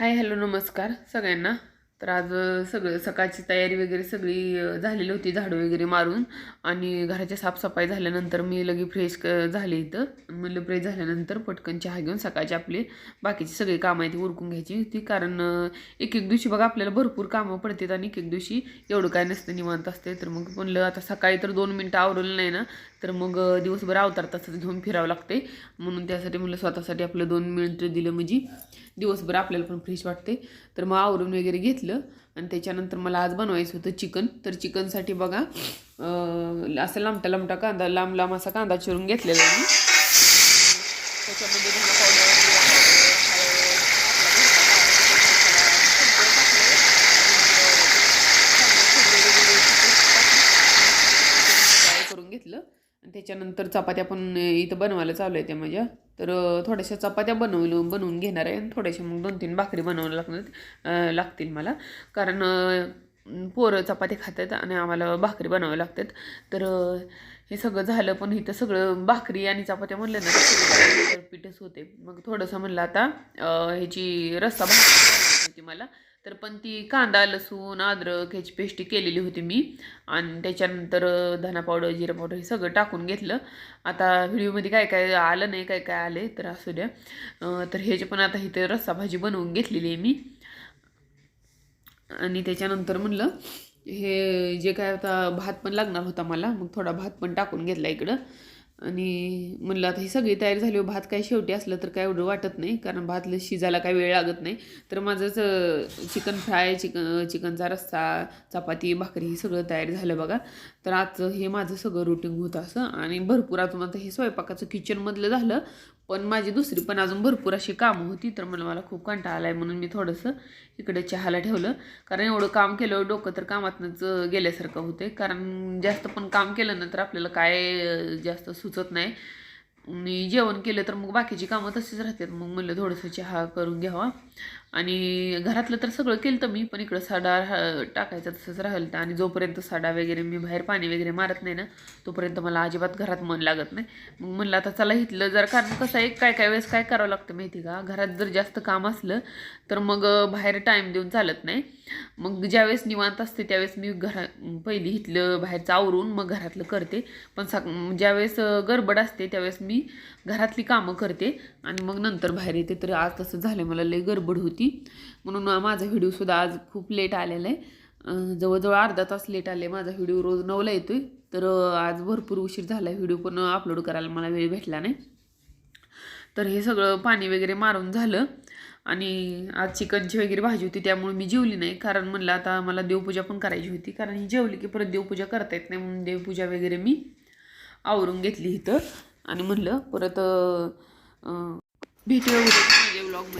Hi hello नमस्कार सगळ्यांना. तर आज सगळं सकाळची तयारी वगैरे सगळी झालेली होती, झाडू वगैरे मारून आणि घराची साफसफाई झाल्यानंतर मी लगे फ्रेश झाले. इथं म्हणलं फ्रेश झाल्यानंतर पटकन चहा घेऊन सकाळची आपली बाकीची सगळी कामं आहे ती उरकून घ्यायची होती. कारण एक एक दिवशी बघा आपल्याला भरपूर कामं पडतात आणि एक एक दिवशी एवढं काय नसतं, निवांत असते. तर मग म्हणलं आता सकाळी तर 2 मिनटं आवरलं नाही ना, तर मग दिवसभर अवतार तसंच घेऊन फिरावं लागते. म्हणून त्यासाठी म्हणलं स्वतःसाठी आपलं 2 मिनिटं दिलं म्हणजे दिवसभर आपल्याला पण फ्रेश वाटते. तर मग आवरून वगैरे घेतलं आणि त्याच्यानंतर मला आज बनवायचं होतं चिकन. तर चिकनसाठी बघा असं लांबटा लांबटा कांदा, लांब लांब असा कांदा चिरून घेतलेला मी. त्याच्यामध्ये धना पावडर, जिरा पावडर, हळद, करून घेतलं. आणि त्याच्यानंतर चपात्या पण इथं बनवायला चालू आहे त्या माझ्या. तर थोड्याशा चपात्या बनवून घेणार आहे आणि थोड्याशा मग 2-3 भाकरी बनवायला लागतील मला. कारण पोरं चपाती खातात आणि आम्हाला भाकरी बनवाव्या लागतात. तर हे सगळं झालं, पण इथं सगळं भाकरी आणि चपात्या म्हणलं ना सगळं पीठच होते. मग थोडंसं म्हणलं आता ह्याची रस्सा भाजी होती मला. तर पण ती कांदा, लसूण, अद्रक ह्याची पेस्ट केलेली होती मी. आणि त्याच्यानंतर धना पावडर, जिरा पावडर हे सगळं टाकून घेतलं. आता व्हिडिओमध्ये काय काय आलं नाही, काय काय आले तर असू द्या. तर ह्याचे पण आता इथे रस्सा भाजी बनवून घेतलेली आहे मी. आणि त्याच्यानंतर म्हणलं हे जे काय आता भात पण लागणार होता मला, मग थोडा भात पण टाकून घेतला इकडं. आणि म्हणलं आता ही सगळी तयारी झाली. भात काय शेवटी असलं तर काय एवढं वाटत नाही, कारण भातलं शिजायला काय वेळ लागत नाही. तर माझंच चिकन फ्राय, चिकनचा रस्सा, चपाती, भाकरी हे सगळं तयारी झालं बघा. तर आज हे माझं सगळं रुटीन होतं असं. आणि भरपूर अजून आता हे स्वयंपाकाचं किचनमधलं झालं, पण माझी दुसरी पण अजून भरपूर अशी कामं होती. तर मला खूप कंटाळा आला आहे, म्हणून मी थोडंसं इकडे चहाला ठेवलं. कारण एवढं काम केलं डोकं तर कामातनंच गेल्यासारखं होते. कारण जास्त पण काम केलं ना तर आपल्याला काय जास्त सुचत नाही. आणि जेवण केलं तर मग बाकीची कामं तशीच राहतात. मग म्हणलं थोडंसं चहा करून घ्यावा. आणि घरातलं तर सगळं केलं तर मी, पण इकडं साडा टाकायचा तसंच राहिलं. आणि जोपर्यंत साडा वगैरे मी बाहेर पाणी वगैरे मारत नाही ना, तोपर्यंत मला अजिबात घरात मन लागत नाही. मग म्हणलं आता चला इथलं जर, कारण कसं आहे काय काय वेळेस काय करावं लागतं माहिती का, घरात जर जास्त काम असलं तर मग बाहेर टाईम देऊन चालत नाही. मग ज्यावेळेस निवांत असते त्यावेळेस मी पहिली इथलं बाहेरचं आवरून मग घरातलं करते. पण ज्यावेळेस गडबड असते त्यावेळेस मी घरातली कामं करते आणि मग नंतर बाहेर येते. तर आज तसं झालं, मला लई गडबड होती. म्हणून माझा व्हिडिओसुद्धा आज खूप लेट आलेला आहे. जवळजवळ अर्धा तास लेट आले. माझा व्हिडिओ रोज 9ला येतोय. तर आज भरपूर उशीर झाला, व्हिडिओ पण अपलोड करायला मला वेळ भेटला नाही. तर हे सगळं पाणी वगैरे मारून झालं. आणि आज चिकनची वगैरे भाजी होती, त्यामुळे मी जेवली नाही. कारण म्हणलं आता मला देवपूजा पण करायची होती, कारण ही जेवली की परत देवपूजा करता येत नाही. म्हणून देवपूजा वगैरे मी आवरून घेतली इथं. आणि म्हणलं परत भेटूया उद्या माझ्या व्लॉगमध्ये.